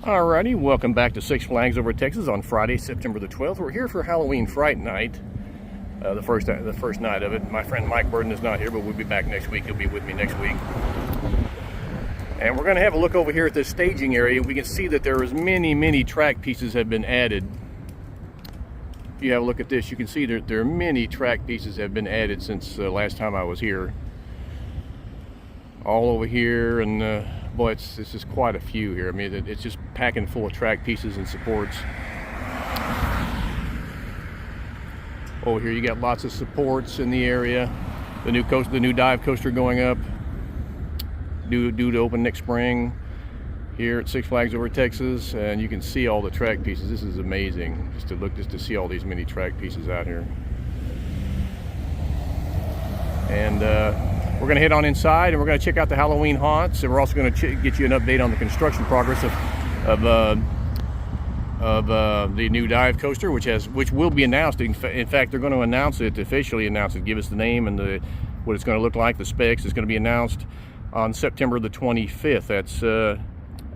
Alrighty, welcome back to Six Flags Over Texas on Friday, September the 12th. We're here for Halloween Fright Night, the first night of it. My friend Mike Burden is not here, but we'll be back next week. He'll be with me next week. And we're going to have a look over here at this staging area. We can see that there is many track pieces have been added. If you have a look at this, you can see there are many track pieces have been added since last time I was here. All over here, and boy, it's just quite a few here. I mean, it's just packing full of track pieces and supports. Over here, you got lots of supports in the area. The new dive coaster going up, due to open next spring here at Six Flags Over Texas, and you can see all the track pieces. This is amazing, just to see all these many track pieces out here. And we're going to head on inside, and we're going to check out the Halloween haunts, and we're also going to get you an update on the construction progress of the new dive coaster, which will be announced. In fact, they're going to announce it, officially announce it, give us the name and what it's going to look like, the specs. It's going to be announced on September the 25th. That's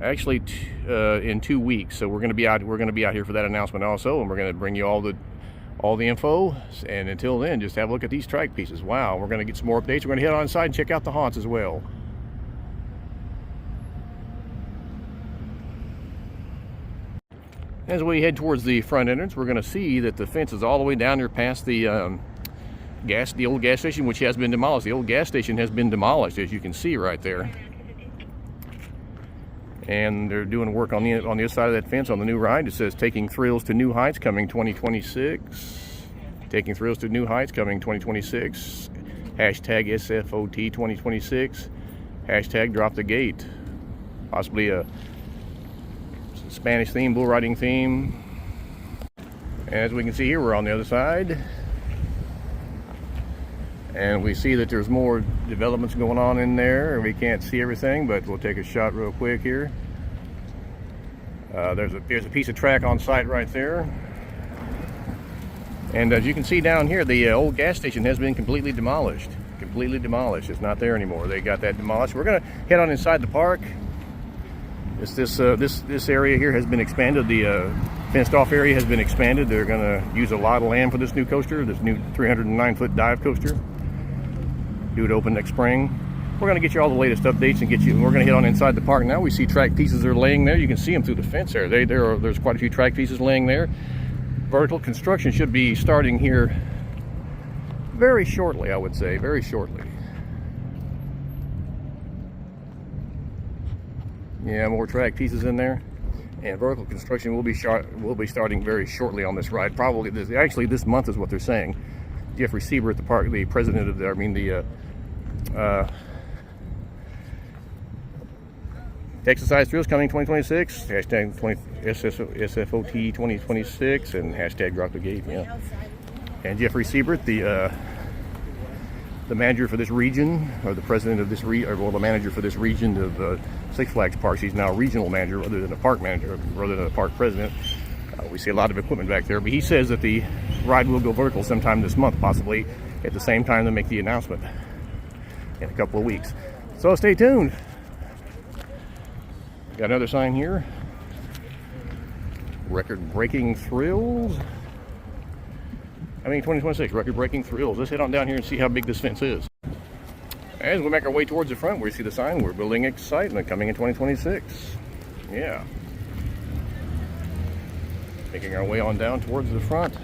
actually in 2 weeks. So we're going to be out here for that announcement also, and we're going to bring you all the info. And until then, just have a look at these track pieces. Wow, we're going to get some more updates. We're going to head on inside and check out the haunts as well. As we head towards the front entrance, we're going to see that the fence is all the way down there past the old gas station, which has been demolished. The old gas station has been demolished, as you can see right there. And they're doing work on the other side of that fence on the new ride. It says "Taking Thrills to New Heights, coming 2026." Taking Thrills to New Heights, coming 2026. Hashtag SFOT 2026. Hashtag Drop the Gate. Possibly a Spanish theme, bull riding theme. As we can see here, we're on the other side. And we see that there's more developments going on in there. We can't see everything, but we'll take a shot real quick here. There's a piece of track on site right there. And as you can see down here, the old gas station has been completely demolished. Completely demolished. It's not there anymore. They got that demolished. We're going to head on inside the park. This area here has been expanded. The fenced off area has been expanded. They're going to use a lot of land for this new coaster, this new 309-foot dive coaster, due to open next spring. We're going to get you all the latest updates and we're going to head on inside the park now. We see track pieces are laying there. You can see them through the fence there. There's quite a few track pieces laying there. Vertical construction should be starting here very shortly, I would say, very shortly. Yeah, more track pieces in there, and vertical construction will be starting very shortly on this ride. Probably this month is what they're saying. Jeffrey Siebert, the park, the president of Texas Size Thrills, coming 2026. Hashtag SFOT 2026, and hashtag Drop the Gate. Yeah. And Jeffrey Siebert, the manager for this region, or the president of this the manager for this region of Six Flags Parks. He's now a regional manager rather than a park manager, rather than a park president. We see a lot of equipment back there, but he says that the ride will go vertical sometime this month, possibly at the same time they make the announcement in a couple of weeks. So stay tuned. Got another sign here. Record-breaking thrills. I mean, 2026, record-breaking thrills. Let's head on down here and see how big this fence is. As we make our way towards the front, we see the sign, "We're building excitement, coming in 2026. Yeah. Making our way on down towards the front.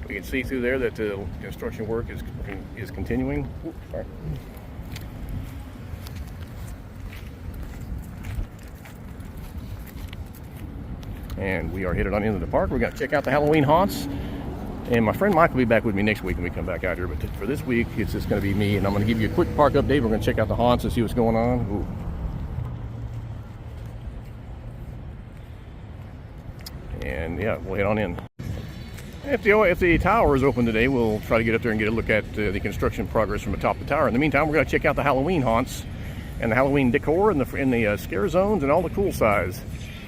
We can see through there that the construction work is continuing. Oops, sorry. And we are headed on into the park. We're going to check out the Halloween haunts. And my friend Mike will be back with me next week when we come back out here. But for this week, it's just going to be me. And I'm going to give you a quick park update. We're going to check out the haunts and see what's going on. Ooh. And yeah, we'll head on in. If the tower is open today, we'll try to get up there and get a look at the construction progress from atop the tower. In the meantime, we're going to check out the Halloween haunts and the Halloween decor and the scare zones and all the cool size.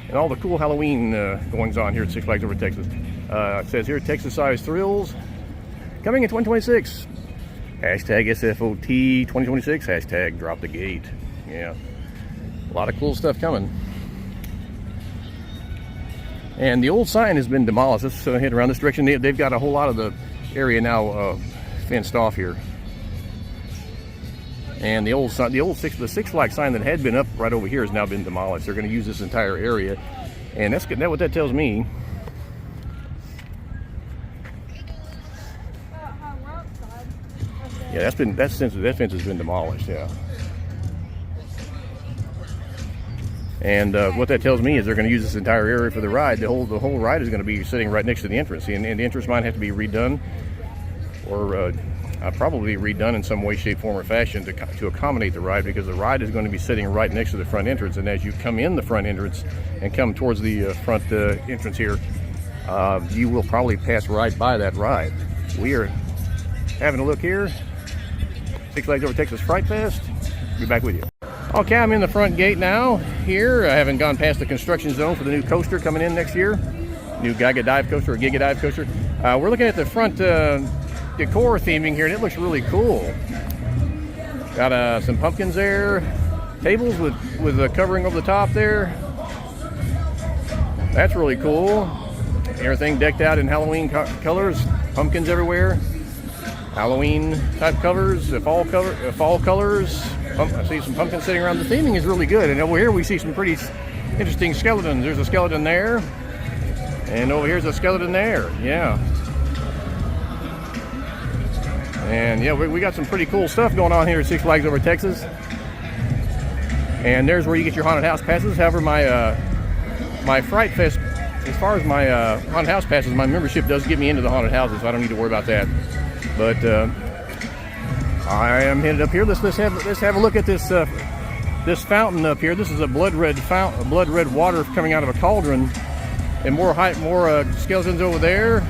And all the cool Halloween goings on here at Six Flags Over Texas. It says here, Texas Size Thrills, coming in 2026. Hashtag SFOT 2026. Hashtag Drop the Gate. Yeah, a lot of cool stuff coming. And the old sign has been demolished. Let's head around this direction. They've got a whole lot of the area now fenced off here. And the Six Flags sign that had been up right over here has now been demolished. They're going to use this entire area, and that's what that tells me. Yeah, that fence has been demolished. Yeah. And what that tells me is they're going to use this entire area for the ride. The whole ride is going to be sitting right next to the entrance, and the entrance might have to be redone, or probably redone in some way, shape, form, or fashion to accommodate the ride, because the ride is going to be sitting right next to the front entrance. And as you come in the front entrance and come towards the front entrance here, you will probably pass right by that ride. We are having a look here. Six Flags Over Texas Fright Fest. Be back with you. Okay, I'm in the front gate now here. I haven't gone past the construction zone for the new coaster coming in next year. New Giga Dive coaster, or Giga Dive coaster. We're looking at the front decor theming here, and it looks really cool. Got some pumpkins there. Tables with a covering over the top there. That's really cool. Everything decked out in Halloween colors. Pumpkins everywhere. Halloween type covers, fall colors. I see some pumpkins sitting around. The theming is really good. And over here we see some pretty interesting skeletons. There's a skeleton there. And over here's a skeleton there. Yeah. And yeah, we got some pretty cool stuff going on here at Six Flags Over Texas. And there's where you get your haunted house passes. However, my Fright Fest, as far as my haunted house passes, my membership does get me into the haunted houses, so I don't need to worry about that. But I am headed up here. Let's have a look at this fountain up here. This is a blood red water coming out of a cauldron, and more skeletons over there.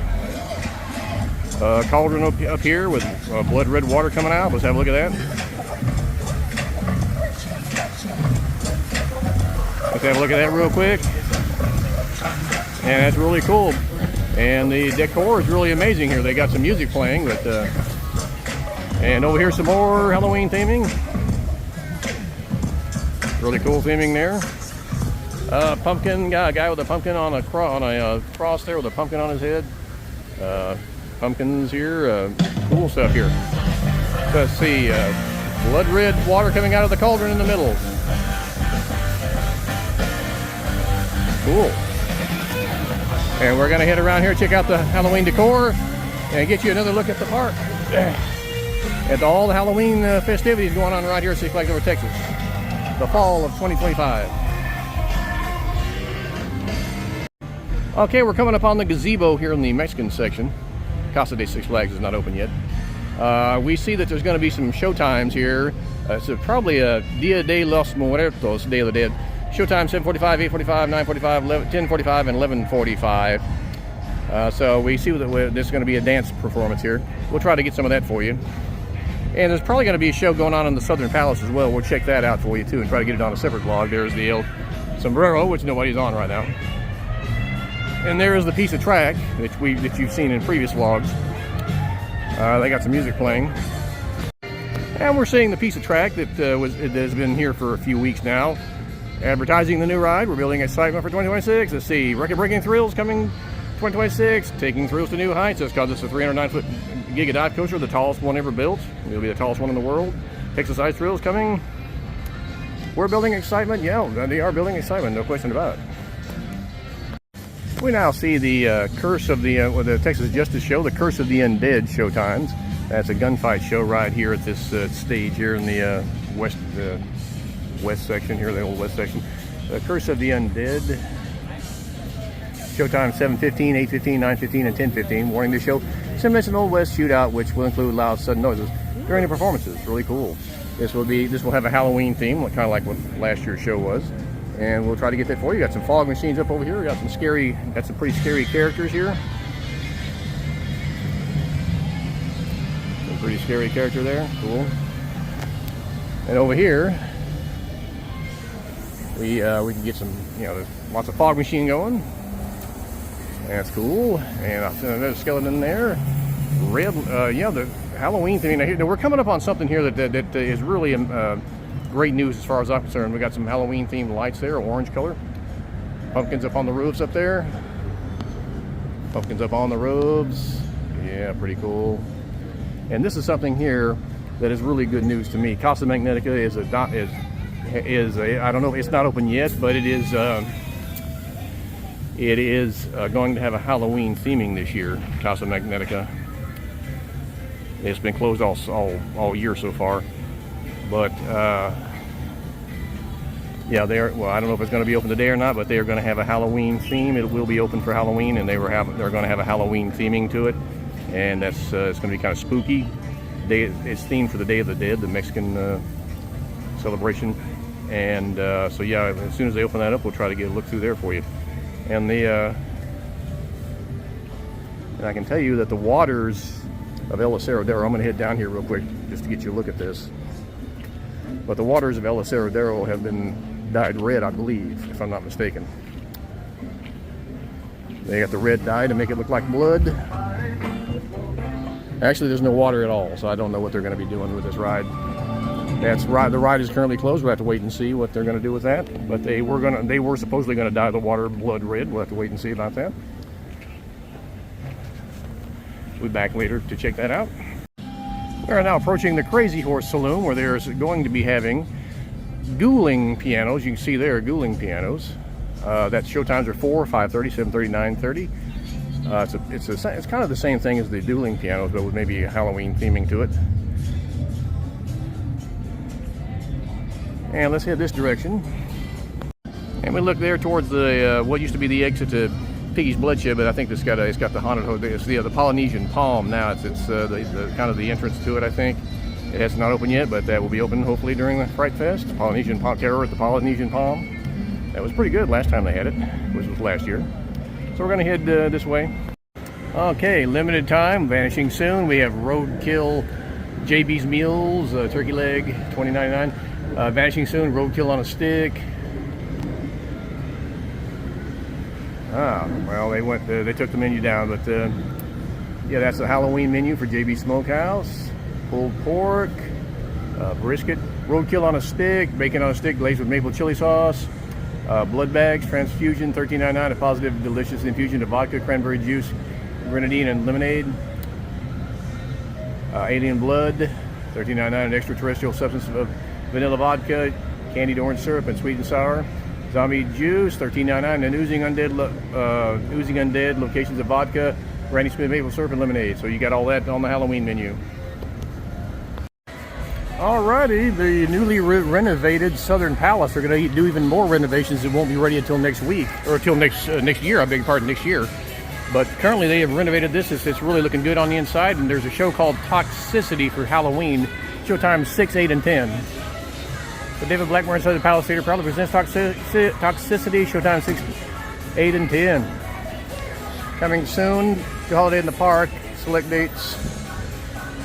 Cauldron up here with blood red water coming out. Let's have a look at that. Let's have a look at that real quick. And that's really cool. And the decor is really amazing here. They got some music playing, but and over here some more Halloween theming. Really cool theming there. Pumpkin guy with a pumpkin on a cross there with a pumpkin on his head. Pumpkins here, cool stuff here. Let's see, blood red water coming out of the cauldron in the middle. Cool. And we're gonna head around here, check out the Halloween decor, and get you another look at the park. At all the Halloween festivities going on right here at Six Flags Over Texas. The fall of 2025. Okay, we're coming up on the gazebo here in the Mexican section. Casa de Six Flags is not open yet. We see that there's going to be some show times here. It's probably a Dia de los Muertos, Day of the Dead. Showtime 7:45, 8:45, 9:45, 10:45, and 11:45. So we see that there's going to be a dance performance here. We'll try to get some of that for you. And there's probably going to be a show going on in the Southern Palace as well. We'll check that out for you too and try to get it on a separate vlog. There's the El Sombrero, which nobody's on right now. And there is the piece of track that you've seen in previous vlogs. They got some music playing. And we're seeing the piece of track that has been here for a few weeks now. Advertising the new ride. We're building excitement for 2026. Let's see, record-breaking thrills coming 2026. Taking thrills to new heights. That's because it's a 309-foot Giga Dive coaster, the tallest one ever built. It'll be the tallest one in the world. Texas Ice Thrills coming. We're building excitement. Yeah, they are building excitement. No question about it. We now see the Curse of the Texas Justice Show, the Curse of the Undead show times. That's a gunfight show right here at this stage here in the west section here, the old west section. The Curse of the Undead. Showtime 7:15, 8:15, 9:15, and 10:15. Warning to show simulates an Old West shootout, which will include loud, sudden noises during the performances. Really cool. This will have a Halloween theme, kind of like what last year's show was. And we'll try to get that for you. Got some fog machines up over here. We got some pretty scary characters here. Some pretty scary character there. Cool. And over here, we can get some, there's lots of fog machine going. That's cool. And there's a skeleton there. Red, the Halloween thing. Now we're coming up on something here that is really great news as far as I'm concerned. We got some Halloween themed lights there, orange color. Pumpkins up on the roofs up there. Pumpkins up on the roofs. Yeah, pretty cool. And this is something here that is really good news to me. Casa Magnetica is a I don't know, it's not open yet, but it is going to have a Halloween theming this year. Casa Magnetica. It's been closed all year so far, but yeah, well, I don't know if it's going to be open today or not, but they are going to have a Halloween theme. It will be open for Halloween, and they're going to have a Halloween theming to it, and that's it's going to be kind of spooky. It's themed for the Day of the Dead, the Mexican celebration, and so yeah, as soon as they open that up, we'll try to get a look through there for you. And and I can tell you that the waters of El Acerradero, I'm going to head down here real quick just to get you a look at this. But the waters of El Acerradero have been dyed red, I believe, if I'm not mistaken. They got the red dye to make it look like blood. Actually, there's no water at all, so I don't know what they're going to be doing with this ride. The ride is currently closed. We'll have to wait and see what they're going to do with that. But they were supposedly going to dye the water blood red. We'll have to wait and see about that. We'll be back later to check that out. We are now approaching the Crazy Horse Saloon, where there's going to be having dueling pianos. You can see there, dueling pianos. That show times are 4, 5:30, 7:30, 9:30. It's kind of the same thing as the dueling pianos, but with maybe a Halloween theming to it. And let's head this direction. And we look there towards the what used to be the exit to Piggy's Bloodshed, but I think it's got the haunted hotel. It's the Polynesian Palm now. It's the kind of the entrance to it. I think it has not opened yet, but that will be open hopefully during the Fright Fest. Polynesian Palm Terror at the Polynesian Palm. That was pretty good last time they had it, which was last year. So we're going to head this way. Okay, limited time, vanishing soon. We have Roadkill, JB's Meals, turkey leg, $20.99. Vanishing soon, Roadkill on a stick. Well, they took the menu down, but yeah, that's the Halloween menu for JB Smokehouse. Pulled pork, brisket, roadkill on a stick, bacon on a stick glazed with maple chili sauce, blood bags, transfusion, $13.99, a positive delicious infusion of vodka, cranberry juice, grenadine, and lemonade. Alien blood, $13.99, an extraterrestrial substance of vanilla vodka, candied orange syrup, and sweet and sour. Zombie juice, $13.99, and oozing undead, locations of vodka, Granny Smith maple syrup, and lemonade. So you got all that on the Halloween menu. Alrighty, the newly renovated Southern Palace. They're going to do even more renovations. It won't be ready until next week, or until next year. I beg your pardon, next year. But currently they have renovated this. It's really looking good on the inside. And there's a show called Toxicity for Halloween. Showtime 6, 8, and 10. The David Blackburn Southern Palace Theater proudly presents Toxicity, showtime 6, 8, and 10. Coming soon to Holiday in the Park. Select dates.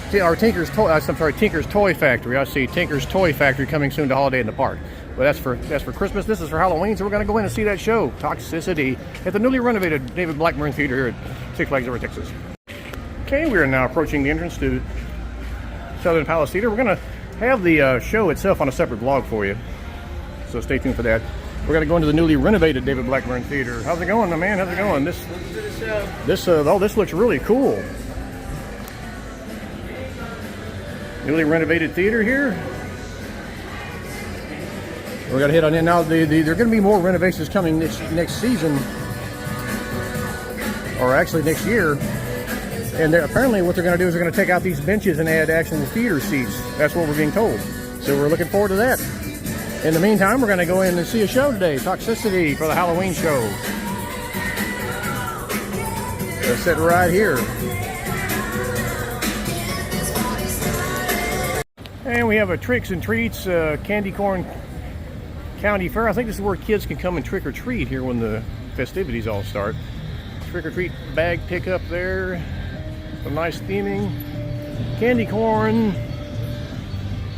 Tinker's Toy Factory. I see Tinker's Toy Factory coming soon to Holiday in the Park. But that's for Christmas. This is for Halloween, so we're going to go in and see that show, Toxicity, at the newly renovated David Blackburn Theater here at Six Flags Over Texas. Okay, we are now approaching the entrance to Southern Palace Theater. We're going to have the show itself on a separate vlog for you, so stay tuned for that. We're going to go into the newly renovated David Blackburn Theater. How's it going, my man? How's it going? This looks really cool. Newly renovated theater here. We're going to hit on in now. There are going to be more renovations coming next season, or actually next year. And apparently what they're going to do is they're going to take out these benches and add actual theater seats. That's what we're being told. So we're looking forward to that. In the meantime, we're going to go in and see a show today, Toxicity, for the Halloween show. Let's sit right here. And we have a Tricks and Treats Candy Corn County Fair. I think this is where kids can come and trick or treat here when the festivities all start. Trick or treat bag pickup there. Some nice theming. Candy corn.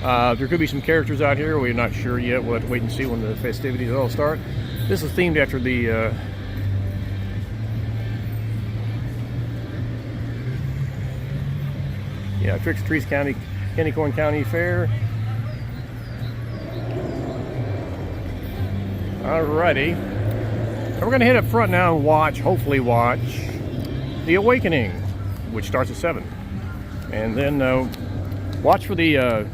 There could be some characters out here. We're not sure yet. We'll have to wait and see when the festivities all start. This is themed after the Tricks and Treats Candy Corn County Fair. Alrighty. So we're going to hit up front now and hopefully watch The Awakening, which starts at 7. And then watch for the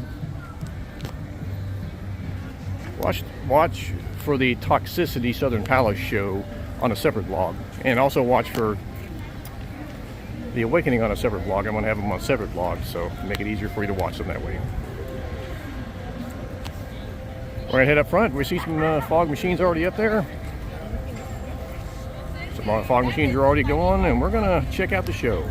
watch for the Toxicity Southern Palace show on a separate vlog, and also watch for the Awakening on a separate vlog. I'm going to have them on separate vlogs, so make it easier for you to watch them that way. We're going to head up front. We see some fog machines already up there. Some fog machines are already going, and we're going to check out the show.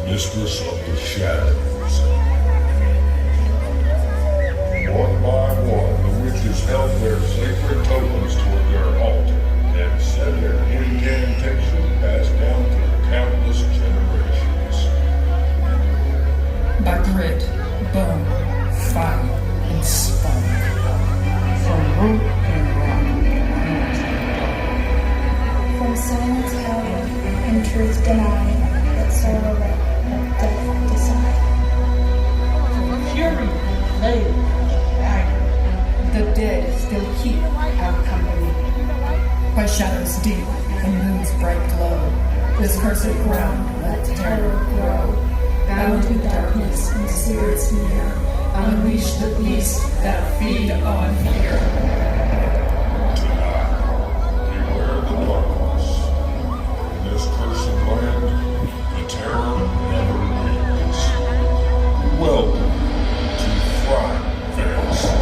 Mistress of the Shadows. One by one, the witches held their sacred tokens toward their altar and said their incantation passed down through countless generations. By grit, bone, fire, and spark, from root and rock, from silence held and truth denied, but sorrow let death decide. Fury, labor, dagger, the dead still keep our company. By shadows deep and moon's bright glow, this cursed ground let terror grow. Bound in darkness and spirits near, unleash the beasts that feed on fear. Beware the darkness. In this cursed land, the terror never leaves. Welcome to Fright Fest.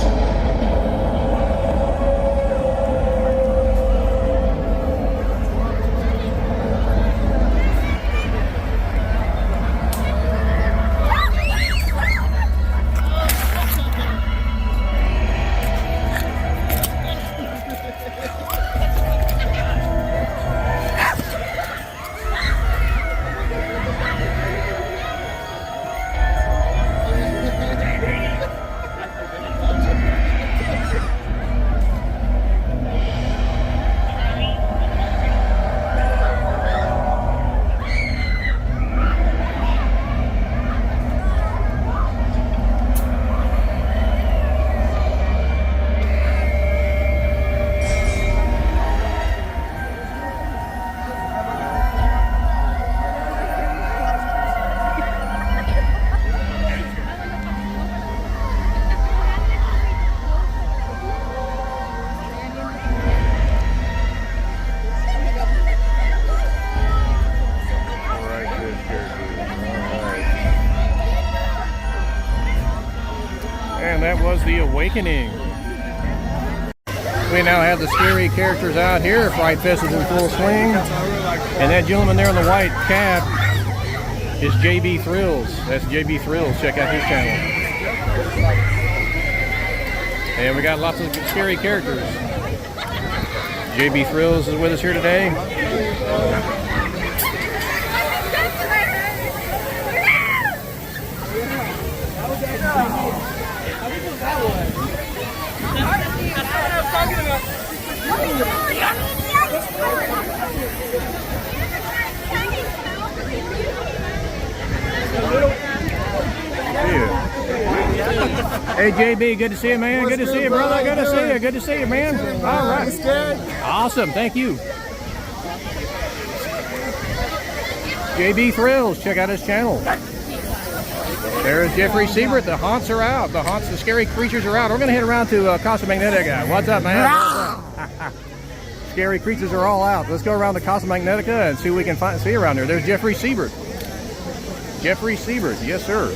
And that was The Awakening. We now have the scary characters out here. Fright Fest is in full swing. And that gentleman there in the white cap is JB Thrills. That's JB Thrills. Check out his channel. And we got lots of scary characters. JB Thrills is with us here today. Hey JB, good to see you, man. Good to see you, brother. Good to see you. Good to see you, man. All right. Awesome. Thank you. JB Thrills. Check out his channel. There's Jeffrey Siebert. The haunts are out. The scary creatures are out. We're going to head around to Casa Magnetica. What's up, man? What's up? Scary creatures are all out. Let's go around to Casa Magnetica and see what we can see around there. There's Jeffrey Siebert. Jeffrey Siebert. Yes, sir.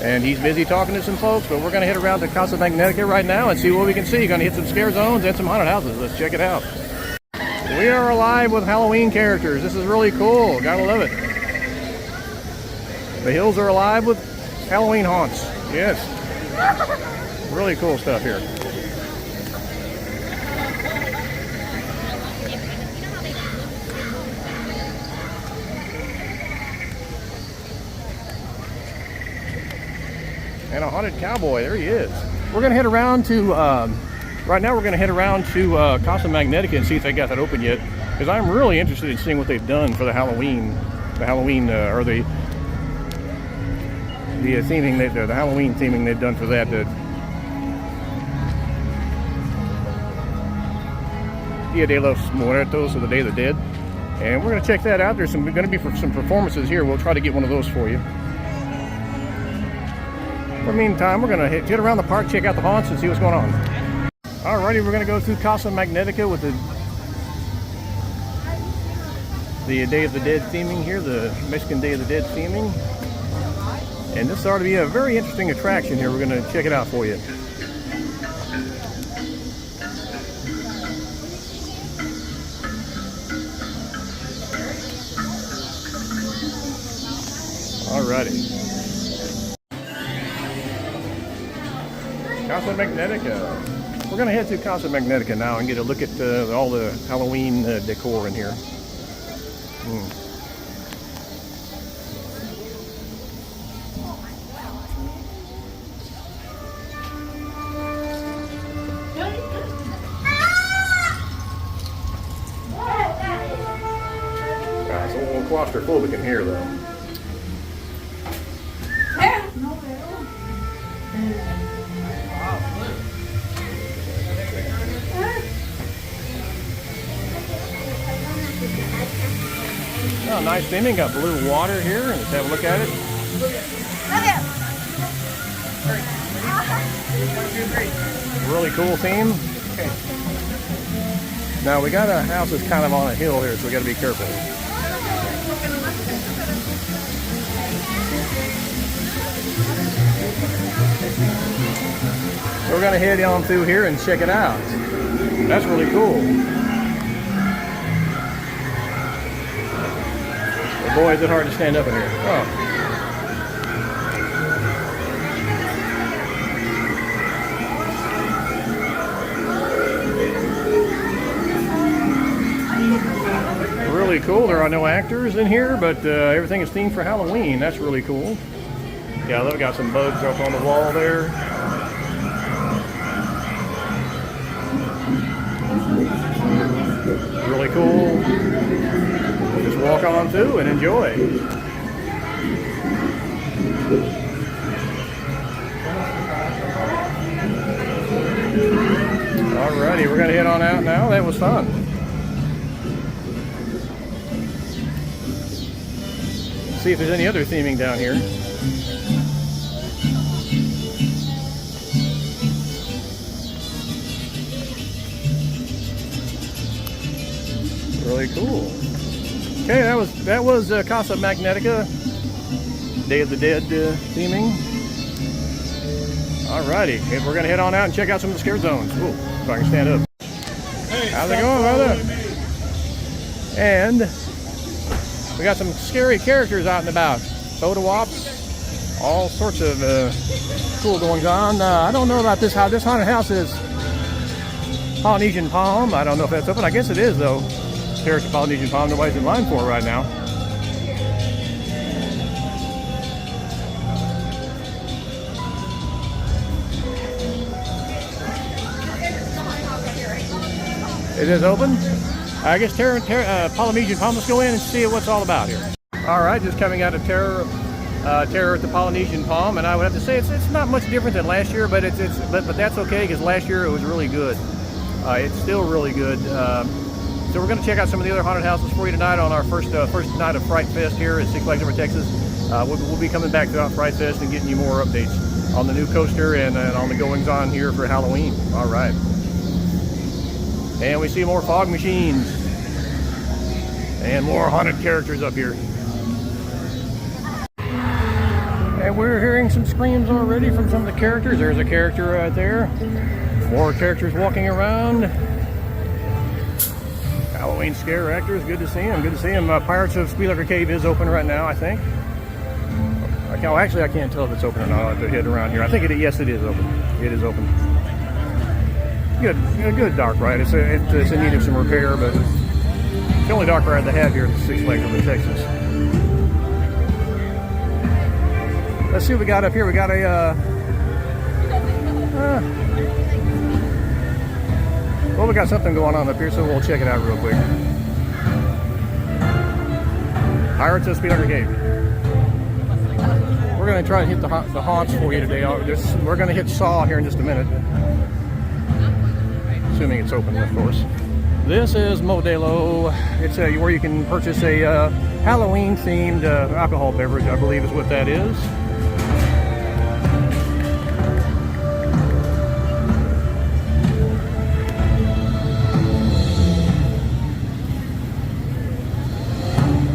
And he's busy talking to some folks, but we're going to head around to Casa Magnetica right now and see what we can see. Going to hit some scare zones and some haunted houses. Let's check it out. We are alive with Halloween characters. This is really cool. Gotta love it. The hills are alive with Halloween haunts. Yes. Really cool stuff here. And a haunted cowboy, there he is. We're gonna head around to, right now we're gonna head around to Casa Magnetica and see if they got that open yet. Because I'm really interested in seeing what they've done for the Halloween, or the theming, the Halloween theming they've done for that. Dia de los Muertos, or the Day of the Dead. And we're gonna check that out. There's gonna be some performances here. We'll try to get one of those for you. For the meantime, we're going to hit around the park, check out the haunts, and see what's going on. Alrighty, we're going to go through Casa Magnetica with the Day of the Dead theming here, the Mexican Day of the Dead theming. And this ought to be a very interesting attraction here. We're going to check it out for you. Alrighty. Casa Magnetica. We're going to head to Casa Magnetica now and get a look at all the Halloween decor in here. It's a little claustrophobic in here, though. Oh, nice theming. Got blue water here. Let's have a look at it. Really cool theme. Now we got a house that's kind of on a hill here, so we got to be careful. So we're going to head on through here and check it out. That's really cool. Boy, is it hard to stand up in here. Oh. Really cool. There are no actors in here, but everything is themed for Halloween. That's really cool. Yeah, they've got some bugs up on the wall there. Really cool. Just walk on through and enjoy. Alrighty, we're gonna head on out now. That was fun. See if there's any other theming down here. Really cool. Okay, that was Casa Magnetica, Day of the Dead theming. Alrighty, hey, we're gonna head on out and check out some of the scare zones. Ooh, if I can stand up. Hey, how's it going, brother? And we got some scary characters out and about. Photo ops, all sorts of cool goings on. I don't know about this, how this haunted house is Polynesian Palm. I don't know if that's open. I guess it is, though. Character Polynesian Palm. Nobody's in line for it right now. It is open. I guess Polynesian Palm. Let's go in and see what it's all about here. All right, just coming out of Terror at the Polynesian Palm, and I would have to say it's not much different than last year, but but that's okay because last year it was really good. It's still really good. So we're going to check out some of the other haunted houses for you tonight on our first night of Fright Fest here at Six Flags Over Texas. We'll be coming back throughout Fright Fest and getting you more updates on the new coaster and on the goings on here for Halloween. All right. And we see more fog machines and more haunted characters up here. And we're hearing some screams already from some of the characters. There's a character right there. More characters walking around. Halloween scare actors. Good to see them. Good to see them. Pirates of Spielberg Cave is open right now, I think. Actually, I can't tell if it's open or not. I'll have to head around here. I think yes, it is open. It is open. Good dark ride. It's in need of some repair, but it's the only dark ride they have here at Six Flags Over Texas. Let's see what we got up here. We got well, we got something going on up here, so we'll check it out real quick. Pirates of Spielberg Cave. We're going to try to hit the haunts for you today. We're going to hit Saw here in just a minute. Assuming it's open, of course. This is Modelo. It's where you can purchase a Halloween-themed alcohol beverage, I believe is what that is.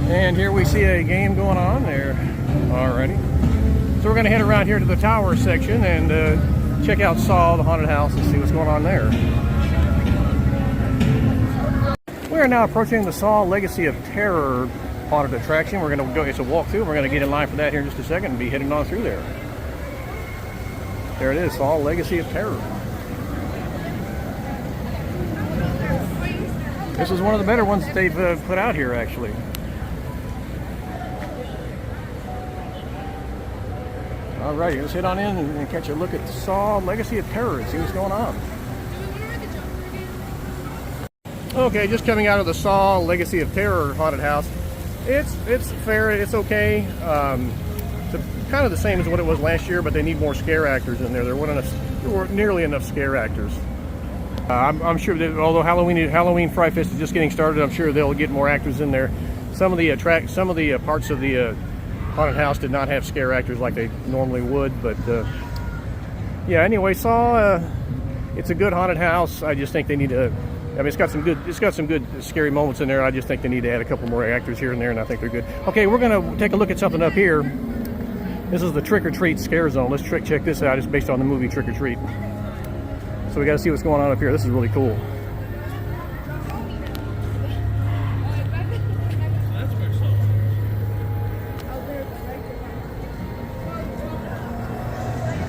And here we see a game going on there. Alrighty. So we're going to head around here to the tower section and check out Saw, the haunted house, and see what's going on there. We are now approaching the Saw Legacy of Terror haunted attraction. We're going to go, it's a walkthrough. We're going to get in line for that here in just a second and be heading on through there. There it is, Saw Legacy of Terror. This is one of the better ones that they've put out here, actually. Alright, let's head on in and catch a look at Saw Legacy of Terror and see what's going on. Okay, just coming out of the Saw Legacy of Terror haunted house. It's fair, it's okay. It's kind of the same as what it was last year, but they need more scare actors in there. There weren't nearly enough scare actors. I'm sure that although Halloween Fright Fest is just getting started, I'm sure they'll get more actors in there. Some of the parts of the haunted house did not have scare actors like they normally would, but yeah. Anyway, Saw, it's a good haunted house. I just think they need to. I mean, it's got some good scary moments in there. I just think they need to add a couple more actors here and there, and I think they're good. Okay, we're gonna take a look at something up here. This is the Trick or Treat Scare Zone. Let's check this out. It's based on the movie Trick or Treat. So we got to see what's going on up here. This is really cool.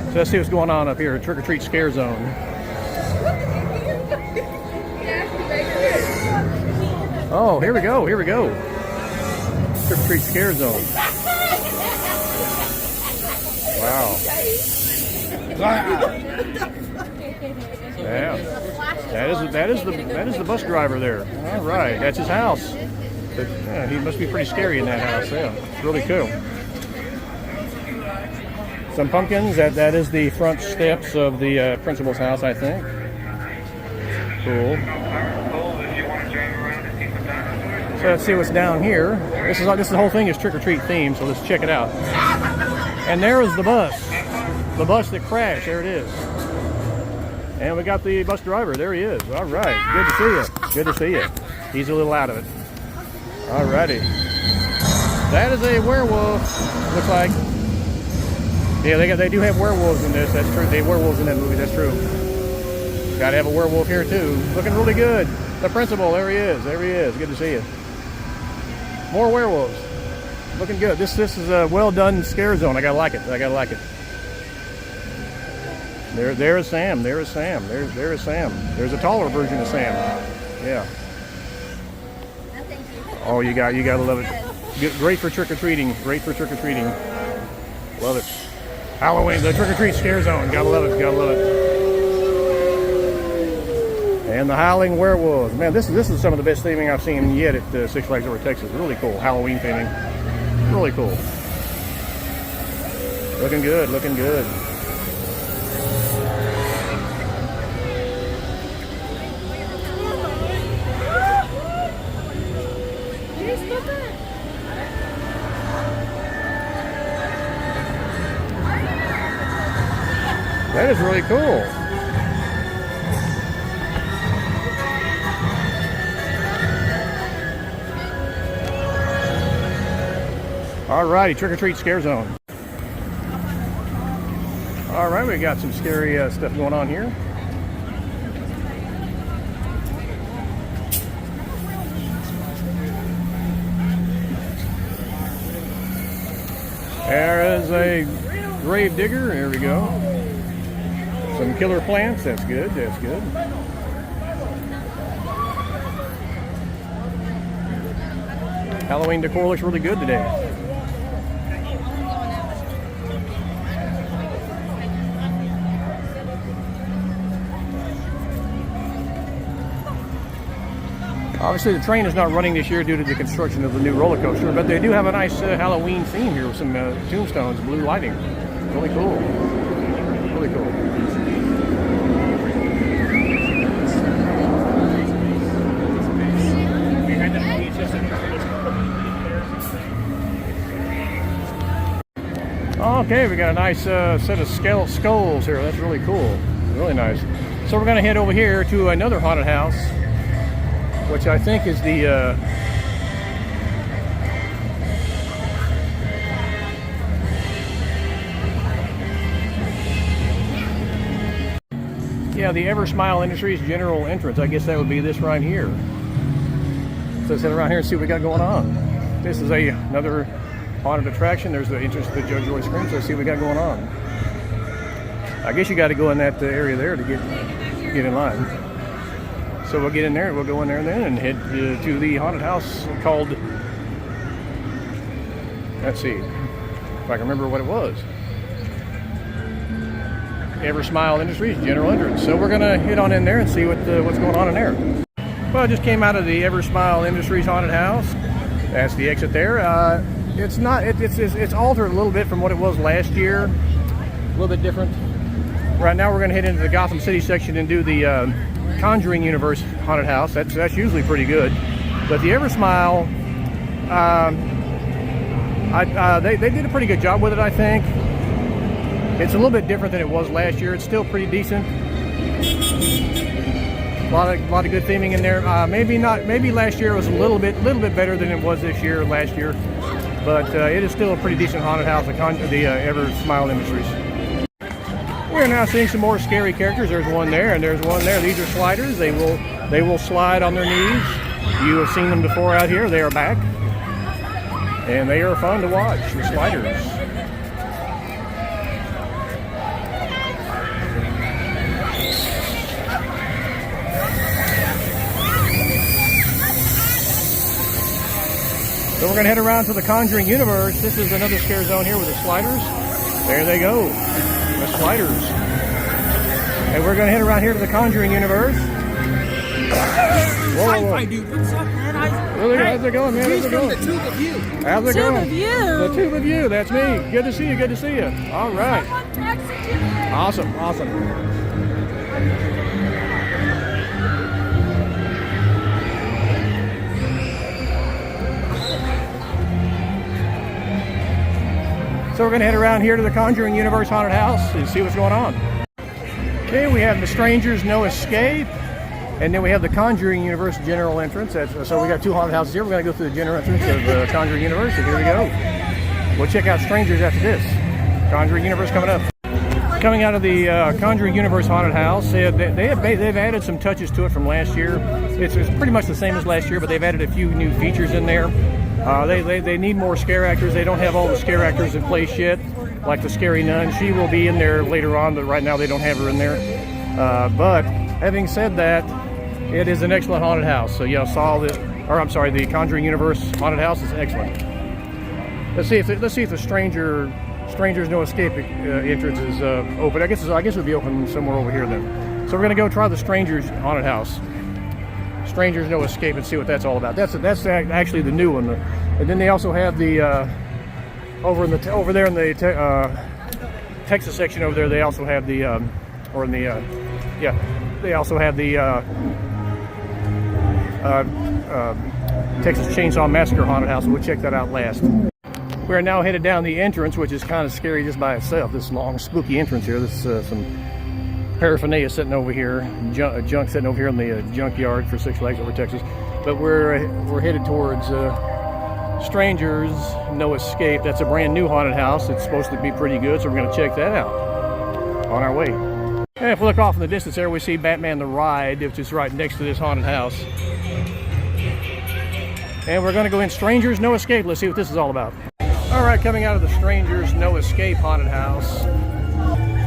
So let's see what's going on up here. Trick or Treat Scare Zone. Oh, here we go. Here we go. Trick or Treat Scare Zone. Wow. Yeah. That is the bus driver there. All right, that's his house. But, yeah, he must be pretty scary in that house. Yeah, it's really cool. Some pumpkins. That is the front steps of the principal's house, I think. Cool. So let's see what's down here. This the whole thing is trick or treat themed, so let's check it out. And there is the bus that crashed. There it is. And we got the bus driver. There he is. All right. Good to see you. Good to see you. He's a little out of it. All righty. That is a werewolf. Looks like. Yeah, they do have werewolves in this. That's true. They have werewolves in that movie. That's true. Got to have a werewolf here too. Looking really good. The principal. There he is. There he is. Good to see you. More werewolves. Looking good. This is a well done scare zone. I gotta like it. There is Sam. There is Sam. There is Sam. There's a taller version of Sam. Yeah. Oh, you gotta love it. Great for trick or treating. Great for trick or treating. Love it. Halloween, the trick or treat scare zone. Gotta love it. Gotta love it. And the Howling Werewolves. Man, this is some of the best theming I've seen yet at Six Flags Over Texas. Really cool Halloween theming. Really cool. Looking good. Looking good. That is really cool. Alrighty, trick or treat scare zone. Alright, we got some scary stuff going on here. There is a grave digger. There we go. Some killer plants. That's good. That's good. Halloween decor looks really good today. Obviously, the train is not running this year due to the construction of the new roller coaster, but they do have a nice Halloween theme here with some tombstones, blue lighting. Really cool. Really cool. Okay, we got a nice set of skulls here. That's really cool. Really nice. So we're going to head over here to another haunted house, which I think is the the EverSmile Industries general entrance. I guess that would be this right here. So let's head around here and see what we got going on. This is another haunted attraction. There's the entrance to the Judge Roy Scream. So let's see what we got going on. I guess you got to go in that area there to get in line. So we'll get in there, we'll go in there then and head to the haunted house called, let's see, if I can remember what it was. EverSmile Industries General Entrance. So we're gonna head on in there and see what's going on in there. Well, I just came out of the EverSmile Industries haunted house. That's the exit there. It's altered a little bit from what it was last year. A little bit different. Right now we're gonna head into the Gotham City section and do the Conjuring Universe haunted house. That's usually pretty good, but the EverSmile, they did a pretty good job with it. I think it's a little bit different than it was last year. It's still pretty decent. A lot of good theming in there. Maybe last year was a little bit better than it was this year, last year, but it is still a pretty decent haunted house. The EverSmile Industries. We're now seeing some more scary characters. There's one there and there's one there. These are sliders. They will slide on their knees. You have seen them before out here. They are back. And they are fun to watch, the sliders. So we're going to head around to the Conjuring Universe. This is another scare zone here with the sliders. There they go. The sliders. And we're going to head around here to the Conjuring Universe. Whoa, Hi, dude. What's up, man? How's it going, man? How's it going? The two of you. How's it going? Two of you. The two of you. That's me. Good to see you. Good to see you. All right. Awesome. Awesome. So we're going to head around here to the Conjuring Universe haunted house and see what's going on. Okay, we have the Strangers No Escape, and then we have the Conjuring Universe general entrance. So we got two haunted houses here. We're going to go through the general entrance of the Conjuring Universe, and here we go. We'll check out Strangers after this. Conjuring Universe coming up. Coming out of the Conjuring Universe haunted house, they've added some touches to it from last year. It's pretty much the same as last year, but they've added a few new features in there. They need more scare actors. They don't have all the scare actors in place yet. like the Scary Nun. She will be in there later on, but right now they don't have her in there. But having said that, it is an excellent haunted house. So yeah, the Conjuring Universe haunted house is excellent. Let's see if the Strangers No Escape entrance is open. I guess it would be open somewhere over here then. So we're gonna go try the Strangers haunted house. Strangers No Escape, and see what that's all about. That's actually the new one. And then they also have the over there in the Texas section over there. They also have the they also have the Texas Chainsaw Massacre haunted house. So we'll check that out last. We are now headed down the entrance, which is kind of scary just by itself. This long, spooky entrance here. This some paraphernalia sitting over here, junk sitting over here in the junkyard for Six Flags Over Texas. But we're headed towards Strangers No Escape. That's a brand new haunted house. It's supposed to be pretty good, so we're going to check that out on our way. And if we look off in the distance there, we see Batman the Ride, which is right next to this haunted house. And we're going to go in Strangers No Escape. Let's see what this is all about. All right, coming out of the Strangers No Escape haunted house.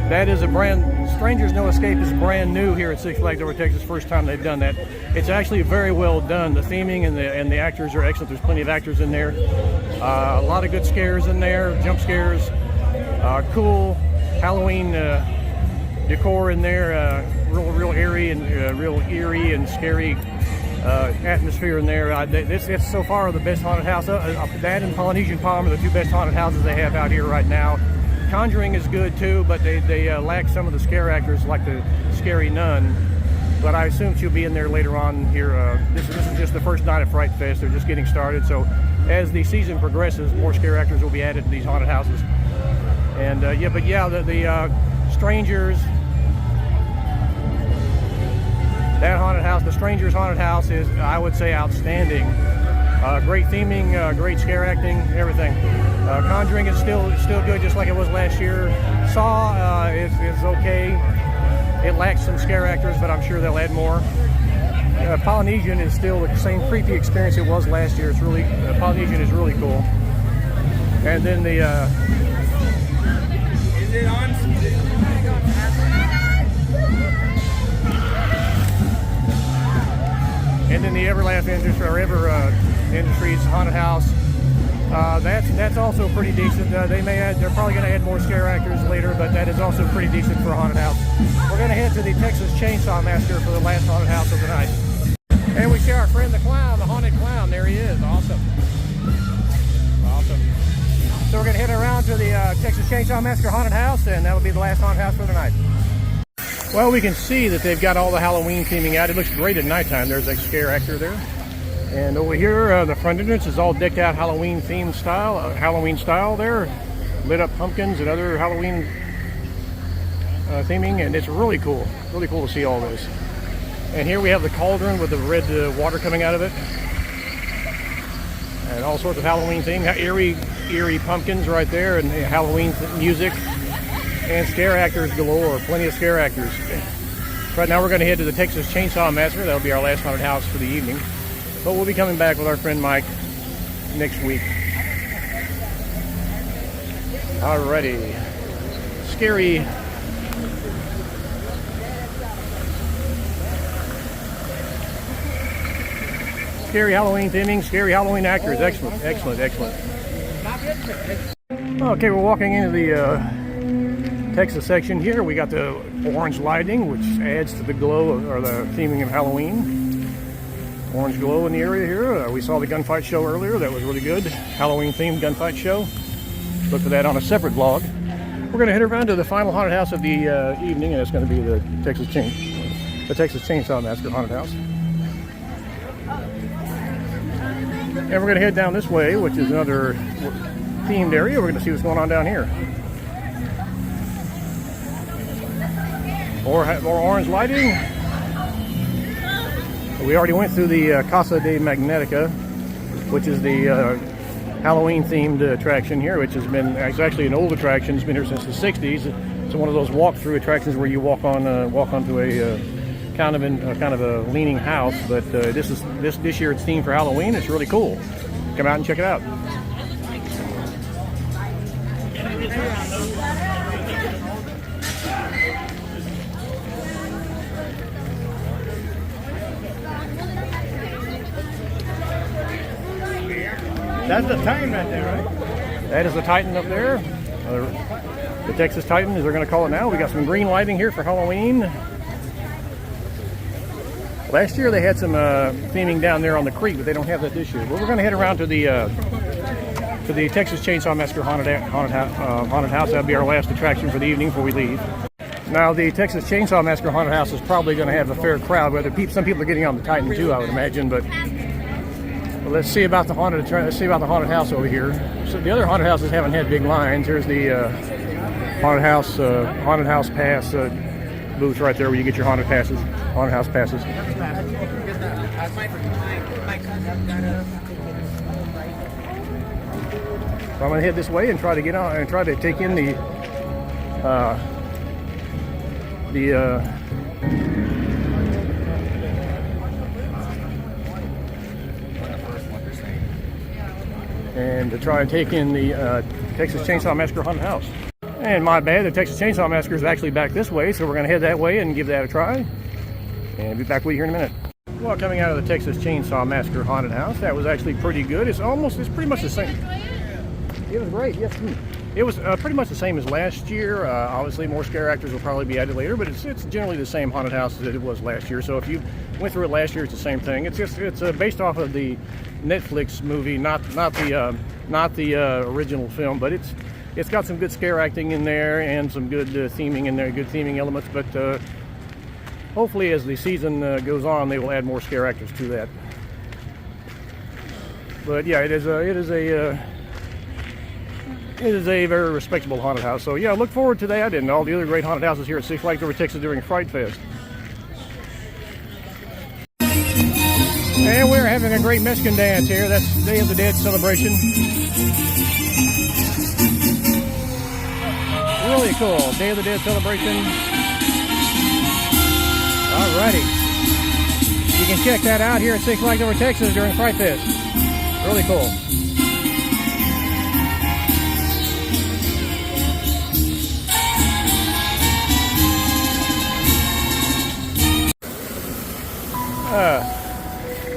That is Strangers No Escape is brand new here at Six Flags Over Texas. First time they've done that. It's actually very well done. The theming and the actors are excellent. There's plenty of actors in there. A lot of good scares in there, jump scares. Cool Halloween decor in there. Real eerie and scary atmosphere in there. It's so far the best haunted house. That and Polynesian Palm are the two best haunted houses they have out here right now. Conjuring is good too, but they lack some of the scare actors like the Scary Nun. But I assume she'll be in there later on here. This is just the first night of Fright Fest. They're just getting started. So as the season progresses, more scare actors will be added to these haunted houses. And the Strangers, that haunted house, the Strangers haunted house is, I would say, outstanding. Great theming, great scare acting, everything. Conjuring is still good, just like it was last year. Saw is okay. It lacks some scare actors, but I'm sure they'll add more. Polynesian is still the same creepy experience it was last year. It's really Polynesian is really cool. And then the Is it on? and then the Industries haunted house. That's also pretty decent. They're probably going to add more scare actors later, but that is also pretty decent for a haunted house. We're going to head to the Texas Chainsaw Massacre for the last haunted house of the night. And we see our friend the clown, the haunted clown. There he is. Awesome. So we're going to head around to the Texas Chainsaw Massacre haunted house, and that'll be the last haunted house for the night. Well, we can see that they've got all the Halloween theming out. It looks great at nighttime. There's a scare actor there. And over here, the front entrance is all decked out Halloween style there. Lit up pumpkins and other Halloween theming, and it's really cool. Really cool to see all this. And here we have the cauldron with the red water coming out of it. And all sorts of Halloween theme. Eerie pumpkins right there, and Halloween music. And scare actors galore. Plenty of scare actors. Right now we're going to head to the Texas Chainsaw Massacre. That'll be our last haunted house for the evening. But we'll be coming back with our friend Mike next week. Alrighty. Scary Halloween theming, scary Halloween actors. Excellent. Okay, we're walking into the Texas section here. We got the orange lighting, which adds to the glow or the theming of Halloween. Orange glow in the area here. We saw the gunfight show earlier. That was really good. Halloween themed gunfight show. Look for that on a separate vlog. We're going to head around to the final haunted house of the evening, and it's going to be the Texas Chainsaw Massacre haunted house. And we're going to head down this way, which is another themed area. We're going to see what's going on down here. More orange lighting. We already went through the Casa Magnetica, which is the Halloween themed attraction here, which it's actually an old attraction. It's been here since the 60s. It's one of those walk-through attractions where you walk onto a kind of a leaning house. But this year it's themed for Halloween. It's really cool. Come out and check it out. That's the Titan right there, right? That is the Titan up there. The Texas Titan, as they're going to call it now. We got some green lighting here for Halloween. Last year they had some theming down there on the creek, but they don't have that this year. But we're going to head around to the Texas Chainsaw Massacre haunted house. That'll be our last attraction for the evening before we leave. Now the Texas Chainsaw Massacre haunted house is probably going to have a fair crowd. Some people are getting on the Titan too, I would imagine. But let's see about the haunted house over here. So the other haunted houses haven't had big lines. Here's the haunted house pass booth right there where you get your haunted passes, haunted house passes. So I'm gonna head this way and try to get on and try to take in the and to try and take in the Texas Chainsaw Massacre haunted house. And my bad, the Texas Chainsaw Massacre is actually back this way, so we're going to head that way and give that a try. And be back with you here in a minute. Well, coming out of the Texas Chainsaw Massacre haunted house, that was actually pretty good. It's pretty much the same. It was great, yes. It was pretty much the same as last year. Obviously, more scare actors will probably be added later, but it's generally the same haunted house as it was last year. So if you went through it last year, it's the same thing. It's based off of the Netflix movie, not the original film, but it's got some good scare acting in there and some good theming in there, good theming elements. But hopefully, as the season goes on, they will add more scare actors to that. But yeah, it is a very respectable haunted house. So yeah, look forward to that and all the other great haunted houses here at Six Flags Over Texas during Fright Fest. And we're having a great Mexican dance here. That's Day of the Dead celebration. Really cool. Day of the Dead celebration. Alrighty. You can check that out here at Six Flags Over Texas during Fright Fest. Really cool.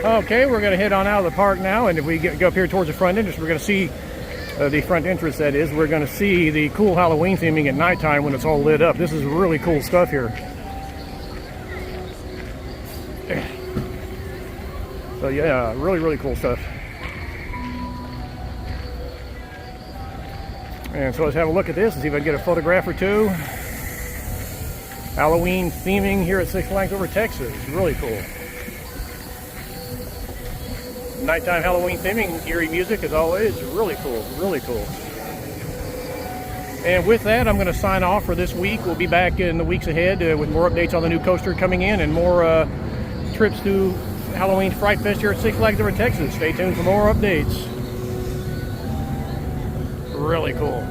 Okay, we're going to head on out of the park now, and if we go up here towards the front entrance, we're going to see the front entrance, that is. We're going to see the cool Halloween theming at nighttime when it's all lit up. This is really cool stuff here. So yeah, really cool stuff. And so let's have a look at this and see if I can get a photograph or two. Halloween theming here at Six Flags Over Texas. Really cool. Nighttime Halloween theming, eerie music as always. Really cool, really cool. And with that, I'm going to sign off for this week. We'll be back in the weeks ahead with more updates on the new coaster coming in and more trips to Halloween Fright Fest here at Six Flags Over Texas. Stay tuned for more updates. Really cool.